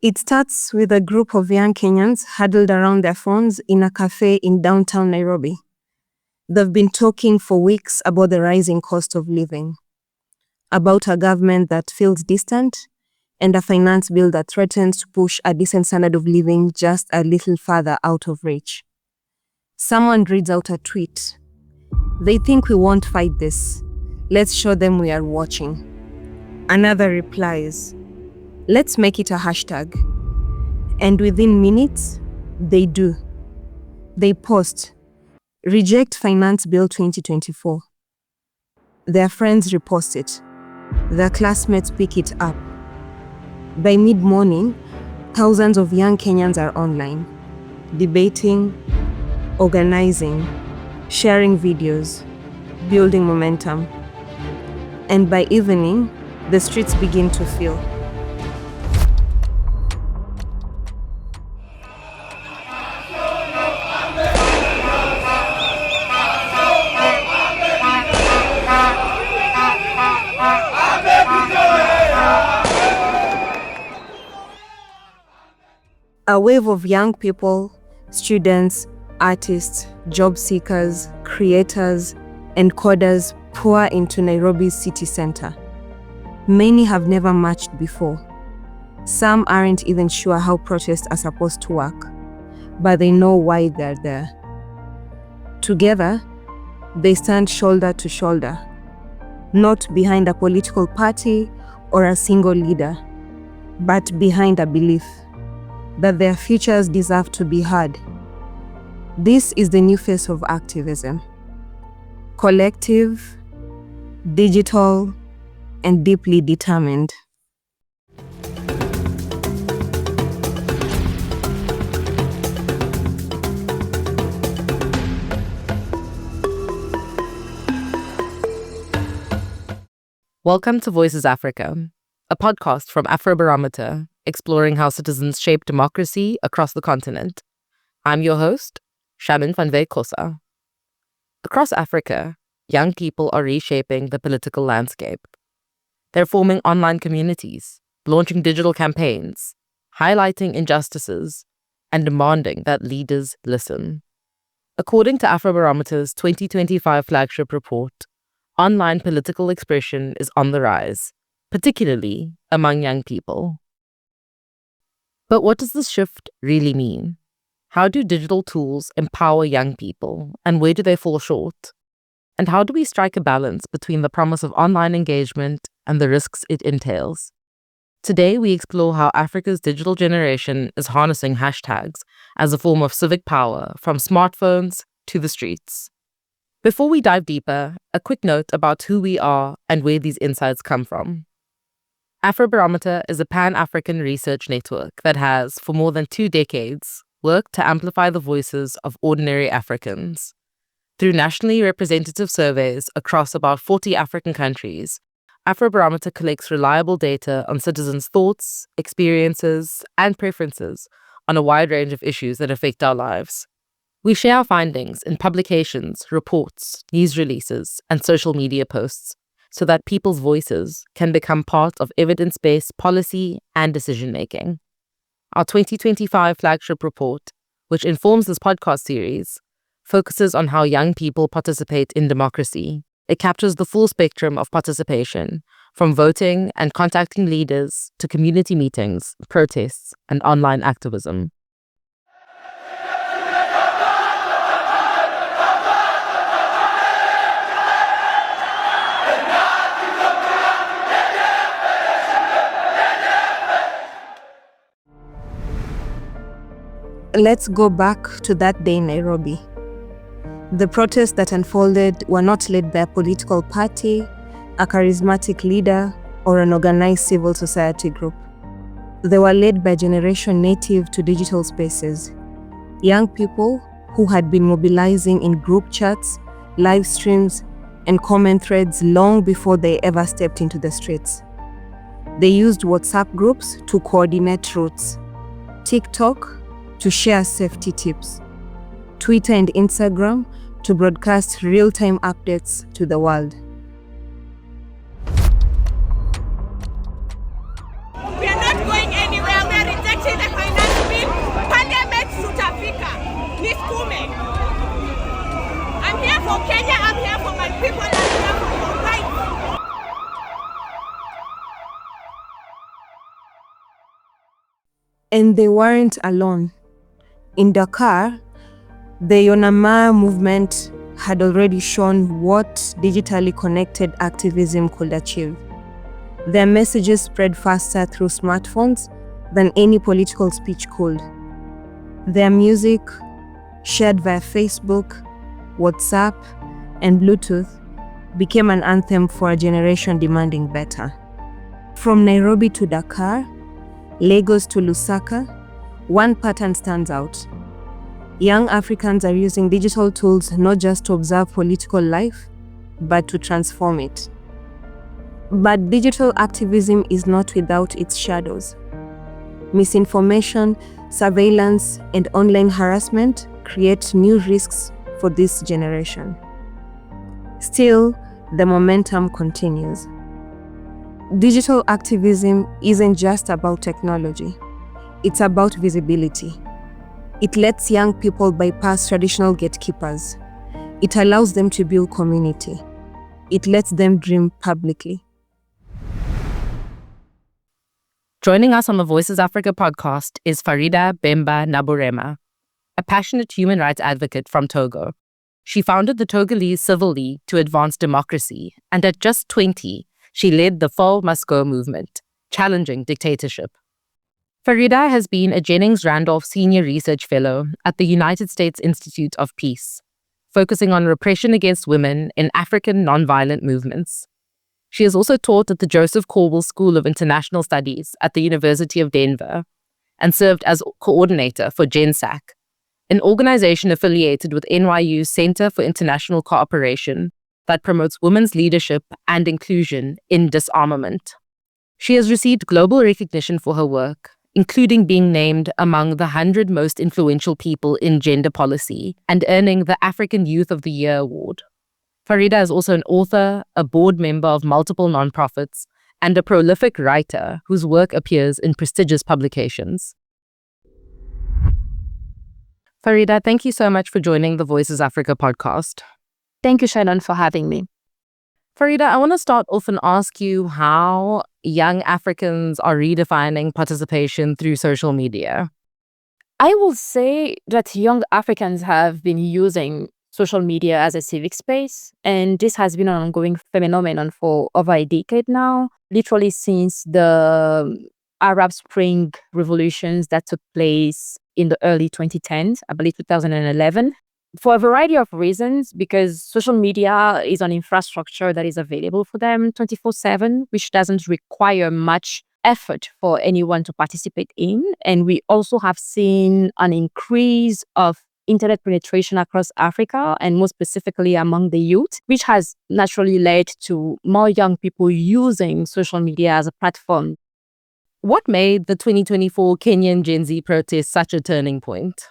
It starts with a group of young Kenyans huddled around their phones in a cafe in downtown Nairobi. They've been talking for weeks about the rising cost of living, about a government that feels distant, and a finance bill that threatens to push a decent standard of living just a little further out of reach. Someone reads out a tweet. They think we won't fight this. Let's show them we are watching. Another replies, let's make it a hashtag. And within minutes, they do. They post, reject Finance Bill 2024. Their friends repost it. Their classmates pick it up. By mid-morning, thousands of young Kenyans are online, debating, organizing, sharing videos, building momentum. And by evening, the streets begin to fill. A wave of young people, students, artists, job seekers, creators, and coders pour into Nairobi's city center. Many have never marched before. Some aren't even sure how protests are supposed to work, but they know why they're there. Together, they stand shoulder to shoulder, not behind a political party or a single leader, but behind a belief that their futures deserve to be heard. This is the new face of activism. Collective, digital, and deeply determined. Welcome to Voices Africa, a podcast from Afrobarometer, exploring how citizens shape democracy across the continent. I'm your host, Shaman van Wyk Kosa. Across Africa, young people are reshaping the political landscape. They're forming online communities, launching digital campaigns, highlighting injustices, and demanding that leaders listen. According to Afrobarometer's 2025 flagship report, online political expression is on the rise, particularly among young people. But what does this shift really mean? How do digital tools empower young people, and where do they fall short? And how do we strike a balance between the promise of online engagement and the risks it entails? Today, we explore how Africa's digital generation is harnessing hashtags as a form of civic power, from smartphones to the streets. Before we dive deeper, a quick note about who we are and where these insights come from. Afrobarometer is a pan-African research network that has, for more than 2 decades, worked to amplify the voices of ordinary Africans. Through nationally representative surveys across about 40 African countries, Afrobarometer collects reliable data on citizens' thoughts, experiences, and preferences on a wide range of issues that affect our lives. We share our findings in publications, reports, news releases, and social media posts so that people's voices can become part of evidence-based policy and decision-making. Our 2025 flagship report, which informs this podcast series, focuses on how young people participate in democracy. It captures the full spectrum of participation, from voting and contacting leaders to community meetings, protests, and online activism. Let's go back to that day in Nairobi. The protests that unfolded were not led by a political party, a charismatic leader, or an organized civil society group. They were led by a generation native to digital spaces, young people who had been mobilizing in group chats, live streams, and comment threads long before they ever stepped into the streets. They used WhatsApp groups to coordinate routes, TikTok to share safety tips, Twitter and Instagram to broadcast real-time updates to the world. We are not going anywhere. We are rejecting And they weren't alone. In Dakar, the Yonama movement had already shown what digitally connected activism could achieve. Their messages spread faster through smartphones than any political speech could. Their music, shared via Facebook, WhatsApp, and Bluetooth, became an anthem for a generation demanding better. From Nairobi to Dakar, Lagos to Lusaka, one pattern stands out. Young Africans are using digital tools not just to observe political life, but to transform it. But digital activism is not without its shadows. Misinformation, surveillance, and online harassment create new risks for this generation. Still, the momentum continues. Digital activism isn't just about technology. It's about visibility. It lets young people bypass traditional gatekeepers. It allows them to build community. It lets them dream publicly. Joining us on the Voices Africa podcast is Farida Bemba Nabourema, a passionate human rights advocate from Togo. She founded the Togolese Civil League to advance democracy, and at just 20, she led the Fall Must Go movement, challenging dictatorship. Farida has been a Jennings-Randolph Senior Research Fellow at the United States Institute of Peace, focusing on repression against women in African nonviolent movements. She has also taught at the Joseph Corwell School of International Studies at the University of Denver and served as coordinator for GenSAC, an organization affiliated with NYU's Center for International Cooperation that promotes women's leadership and inclusion in disarmament. She has received global recognition for her work, including being named among the 100 most influential people in gender policy and earning the African Youth of the Year award. Farida is also an author, a board member of multiple nonprofits, and a prolific writer whose work appears in prestigious publications. Farida, thank you so much for joining the Voices Africa podcast. Thank you, Shannon, for having me. Farida, I want to start off and ask you how young Africans are redefining participation through social media. I will say that young Africans have been using social media as a civic space, and this has been an ongoing phenomenon for over a decade now, literally since the Arab Spring revolutions that took place in the early 2010s, I believe 2011. For a variety of reasons, because social media is an infrastructure that is available for them 24/7, which doesn't require much effort for anyone to participate in. And we also have seen an increase of internet penetration across Africa, and more specifically among the youth, which has naturally led to more young people using social media as a platform. What made the 2024 Kenyan Gen Z protests such a turning point?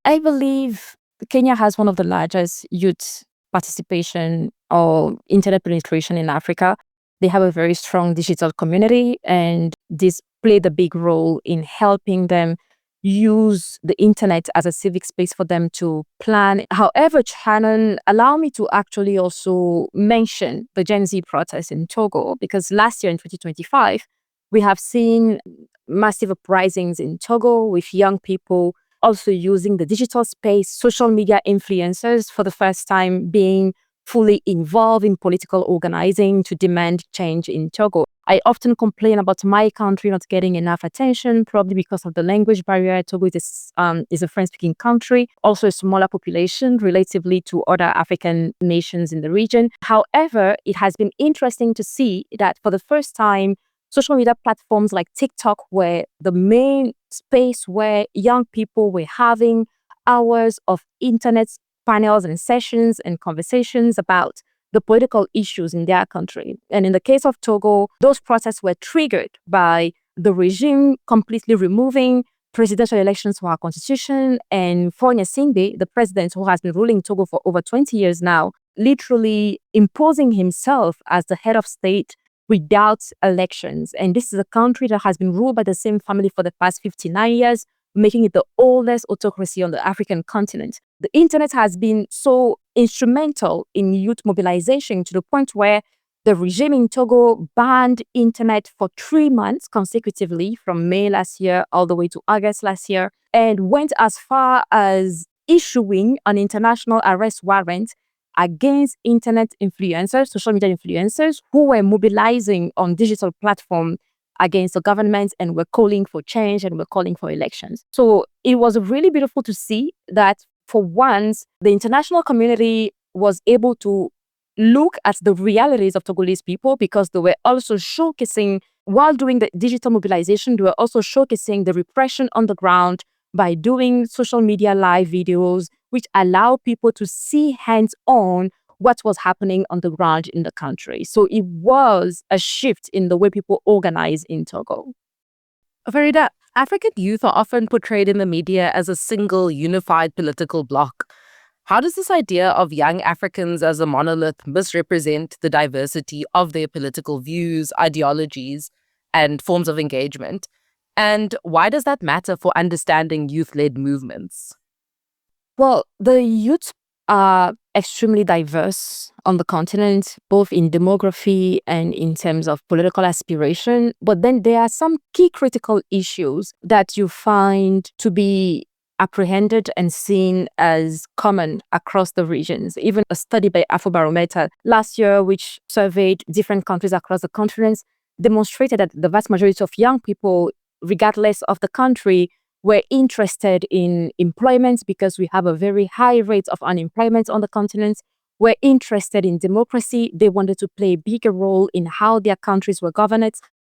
I believe Kenya has one of the largest youth participation or internet penetration in Africa. They have a very strong digital community, and this played a big role in helping them use the internet as a civic space for them to plan. However, Shannon, allow me to actually also mention the Gen Z protests in Togo, because last year in 2025, we have seen massive uprisings in Togo with young people also using the digital space, social media influencers for the first time being fully involved in political organizing to demand change in Togo. I often complain about my country not getting enough attention, probably because of the language barrier. Togo is a French-speaking country, also a smaller population relatively to other African nations in the region. However, it has been interesting to see that for the first time, social media platforms like TikTok were the main space where young people were having hours of internet panels and sessions and conversations about the political issues in their country. And in the case of Togo, those protests were triggered by the regime completely removing presidential elections from our constitution, and Faure Gnassingbé, the president who has been ruling Togo for over 20 years now, literally imposing himself as the head of state without elections. And this is a country that has been ruled by the same family for the past 59 years, making it the oldest autocracy on the African continent. The internet has been so instrumental in youth mobilization to the point where The regime in Togo banned internet for 3 months consecutively from May last year all the way to August last year, and went as far as issuing an international arrest warrant against internet influencers, social media influencers who were mobilizing on digital platforms against the government and were calling for change and were calling for elections. So it was really beautiful to see that for once, the international community was able to look at the realities of Togolese people, because they were also showcasing, while doing the digital mobilization, they were also showcasing the repression on the ground by doing social media live videos, which allow people to see hands-on what was happening on the ground in the country. So it was a shift in the way people organize in Togo. Farida, African youth are often portrayed in the media as a single, unified political bloc. How does this idea of young Africans as a monolith misrepresent the diversity of their political views, ideologies, and forms of engagement? And why does that matter for understanding youth-led movements? Well, the youth are extremely diverse on the continent, both in demography and in terms of political aspiration. But then there are some key critical issues that you find to be apprehended and seen as common across the regions. Even a study by Afrobarometer last year, which surveyed different countries across the continent, demonstrated that the vast majority of young people, regardless of the country, were interested in employment, because we have a very high rate of unemployment on the continent. Were interested in democracy. They wanted to play a bigger role in how their countries were governed.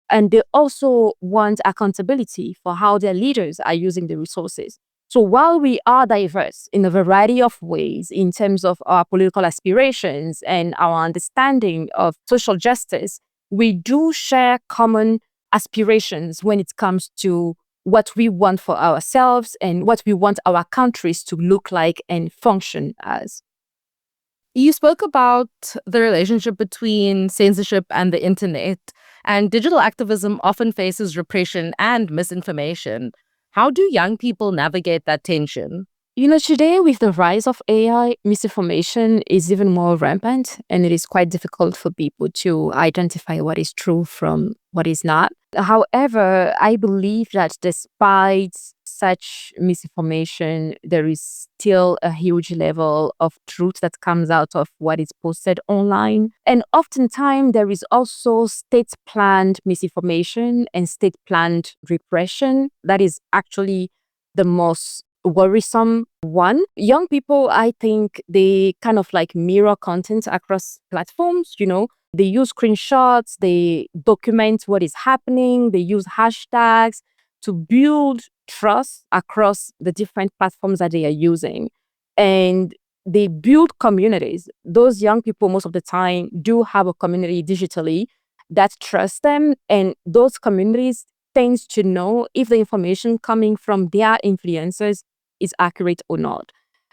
And they also want accountability for how their leaders are using the resources. So while we are diverse in a variety of ways in terms of our political aspirations and our understanding of social justice, we do share common aspirations when it comes to what we want for ourselves and what we want our countries to look like and function as. You spoke about the relationship between censorship and the internet, and digital activism often faces repression and misinformation. How do young people navigate that tension? Today with the rise of AI, misinformation is even more rampant, and it is quite difficult for people to identify what is true from what is not. However, I believe that despite such misinformation, there is still a huge level of truth that comes out of what is posted online. And oftentimes, there is also state-planned misinformation and state-planned repression that is actually the most worrisome one. Young people, I think, they kind of like mirror content across platforms. They use screenshots, they document what is happening, they use hashtags to build trust across the different platforms that they are using. And they build communities. Those young people, most of the time, do have a community digitally that trusts them. And those communities tends to know if the information coming from their influencers is accurate or not.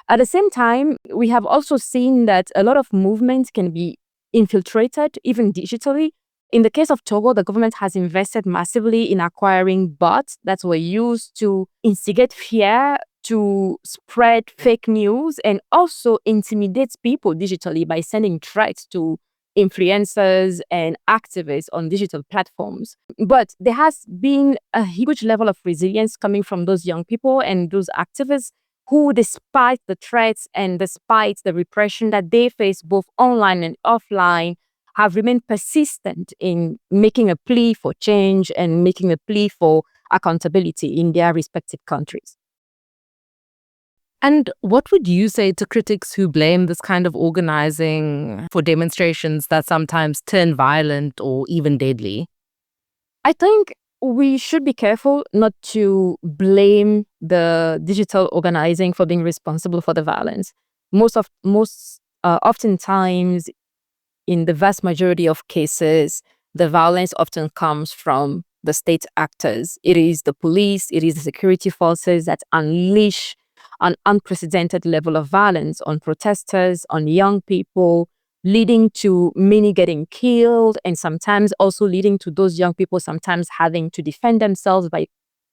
At the same time, we have also seen that a lot of movements can be infiltrated, even digitally. In the case of Togo, the government has invested massively in acquiring bots that were used to instigate fear, to spread fake news, and also intimidate people digitally by sending threats to influencers and activists on digital platforms. But there has been a huge level of resilience coming from those young people and those activists who, despite the threats and despite the repression that they face both online and offline, have remained persistent in making a plea for change and making a plea for accountability in their respective countries. And what would you say to critics who blame this kind of organizing for demonstrations that sometimes turn violent or even deadly? I think we should be careful not to blame the digital organizing for being responsible for the violence. Oftentimes, in the vast majority of cases, the violence often comes from the state actors. It is the police, it is the security forces that unleash an unprecedented level of violence on protesters, on young people, leading to many getting killed, and sometimes also leading to those young people sometimes having to defend themselves by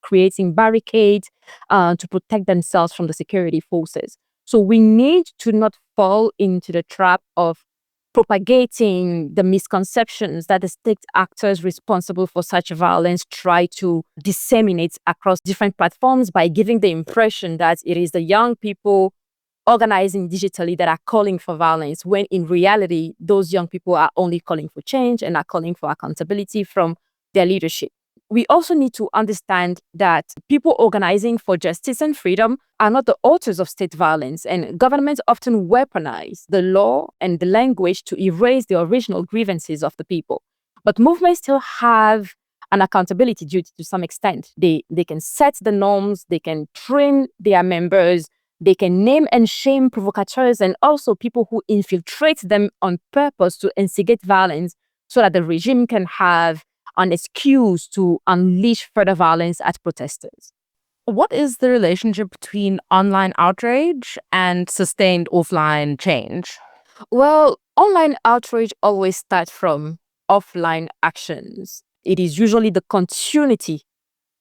creating barricades to protect themselves from the security forces. So we need to not fall into the trap of propagating the misconceptions that the state actors responsible for such violence try to disseminate across different platforms by giving the impression that it is the young people organizing digitally that are calling for violence, when in reality, those young people are only calling for change and are calling for accountability from their leadership. We also need to understand that people organizing for justice and freedom are not the authors of state violence, and governments often weaponize the law and the language to erase the original grievances of the people. But movements still have an accountability duty to some extent. They can set the norms, they can train their members, they can name and shame provocateurs and also people who infiltrate them on purpose to instigate violence so that the regime can have an excuse to unleash further violence at protesters. What is the relationship between online outrage and sustained offline change? Well, online outrage always starts from offline actions. It is usually the continuity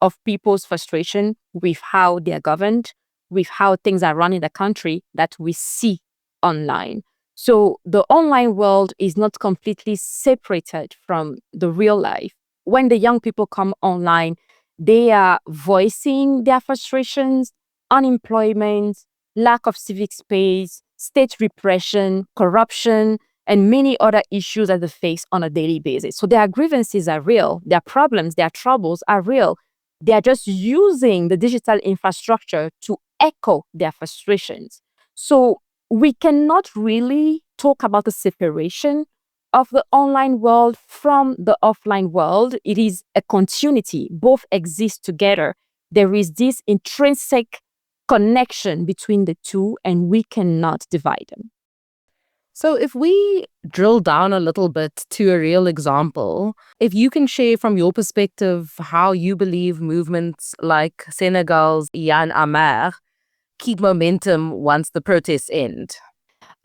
of people's frustration with how they are governed, with how things are run in the country that we see online. So the online world is not completely separated from the real life. When the young people come online, they are voicing their frustrations, unemployment, lack of civic space, state repression, corruption, and many other issues that they face on a daily basis. So their grievances are real, their problems, their troubles are real. They are just using the digital infrastructure to echo their frustrations. So we cannot really talk about the separation of the online world from the offline world. It is a continuity. Both exist together. There is this intrinsic connection between the two, and we cannot divide them. So if we drill down a little bit to a real example, if you can share from your perspective how you believe movements like Senegal's Yan Amer keep momentum once the protests end.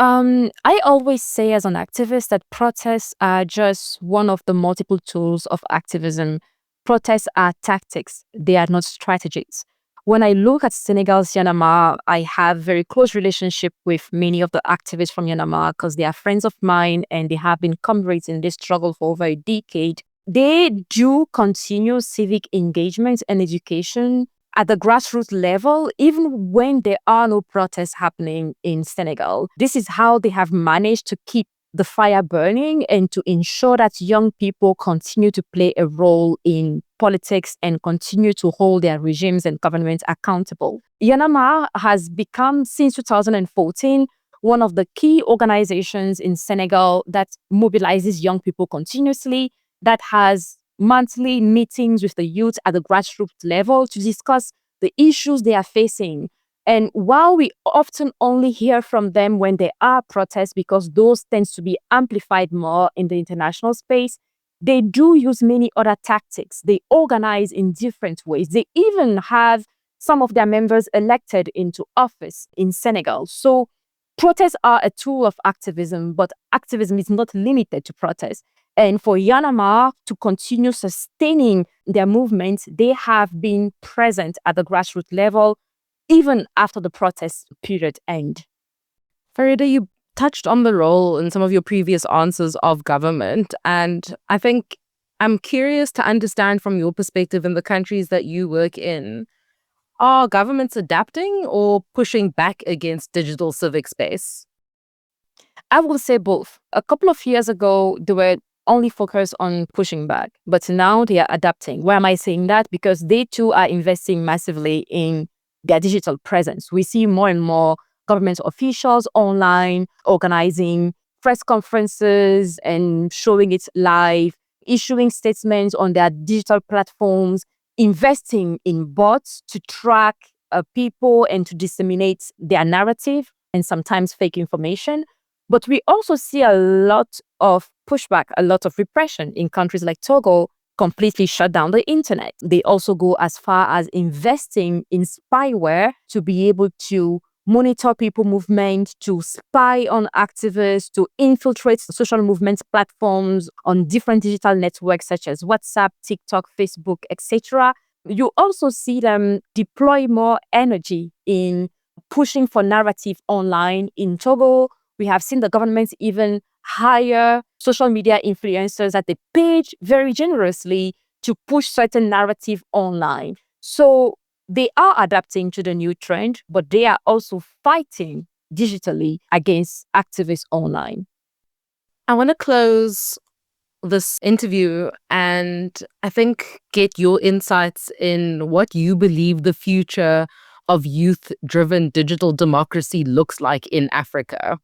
I always say as an activist that protests are just one of the multiple tools of activism. Protests are tactics, they are not strategies. When I look at Senegal's Yanama, I have very close relationship with many of the activists from Yanama because they are friends of mine and they have been comrades in this struggle for over a decade. They do continue civic engagement and education at the grassroots level, even when there are no protests happening in Senegal. This is how they have managed to keep the fire burning and to ensure that young people continue to play a role in politics and continue to hold their regimes and governments accountable. Yanama has become, since 2014, one of the key organizations in Senegal that mobilizes young people continuously, that has monthly meetings with the youth at the grassroots level to discuss the issues they are facing. And while we often only hear from them when there are protests, because those tends to be amplified more in the international space, they do use many other tactics. They organize in different ways. They even have some of their members elected into office in Senegal. So protests are a tool of activism, but activism is not limited to protests. And for Yanama to continue sustaining their movement, they have been present at the grassroots level, even after the protest period end. Farida, you touched on the role in some of your previous answers of government, and I think I'm curious to understand from your perspective in the countries that you work in, are governments adapting or pushing back against digital civic space? I will say both. A couple of years ago, they were only focused on pushing back, but now they are adapting. Why am I saying that? Because they too are investing massively in their digital presence. We see more and more government officials online organizing press conferences and showing it live, issuing statements on their digital platforms, investing in bots to track people and to disseminate their narrative and sometimes fake information. But we also see a lot of pushback, a lot of repression in countries like Togo, completely shut down the internet. They also go as far as investing in spyware to be able to monitor people movement, to spy on activists, to infiltrate social movement platforms on different digital networks such as WhatsApp, TikTok, Facebook, etc. You also see them deploy more energy in pushing for narrative online. In Togo, we have seen the government even hire social media influencers that they paid very generously to push certain narrative online. So they are adapting to the new trend, but they are also fighting digitally against activists online. I want to close this interview and I think get your insights in what you believe the future of youth-driven digital democracy looks like in Africa.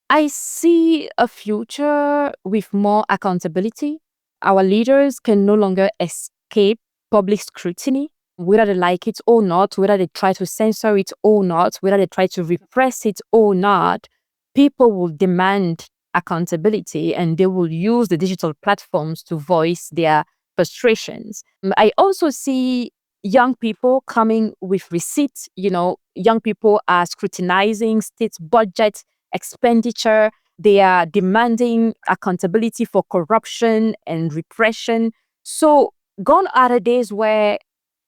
I see a future with more accountability. Our leaders can no longer escape public scrutiny, whether they like it or not, whether they try to censor it or not, whether they try to repress it or not. People will demand accountability and they will use the digital platforms to voice their frustrations. I also see young people coming with receipts. Young people are scrutinizing state budget expenditure. They are demanding accountability for corruption and repression. So gone are the days where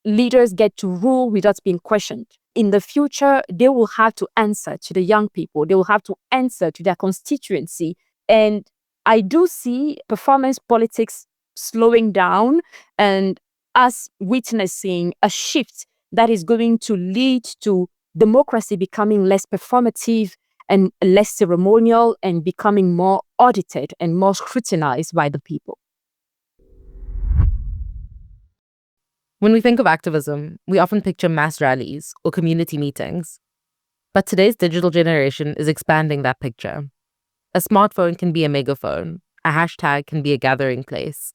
leaders get to rule without being questioned. In the future, they will have to answer to the young people. They will have to answer to their constituency. And I do see performance politics slowing down and us witnessing a shift that is going to lead to democracy becoming less performative and less ceremonial and becoming more audited and more scrutinized by the people. When we think of activism, we often picture mass rallies or community meetings. But today's digital generation is expanding that picture. A smartphone can be a megaphone, a hashtag can be a gathering place,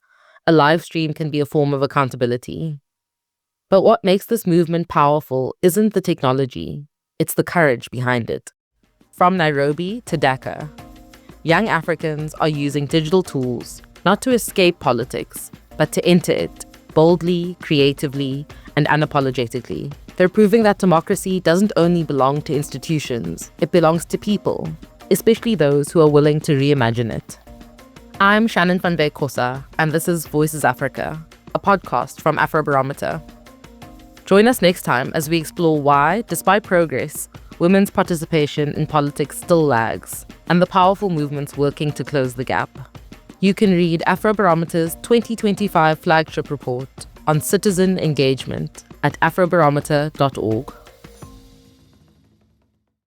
a live stream can be a form of accountability. But what makes this movement powerful isn't the technology, it's the courage behind it. From Nairobi to Dakar, young Africans are using digital tools not to escape politics, but to enter it boldly, creatively, and unapologetically. They're proving that democracy doesn't only belong to institutions, it belongs to people, especially those who are willing to reimagine it. I'm Shannon van Wyk Kosa, and this is Voices Africa, a podcast from Afrobarometer. Join us next time as we explore why, despite progress, women's participation in politics still lags, and the powerful movements working to close the gap. You can read Afrobarometer's 2025 flagship report on citizen engagement at afrobarometer.org.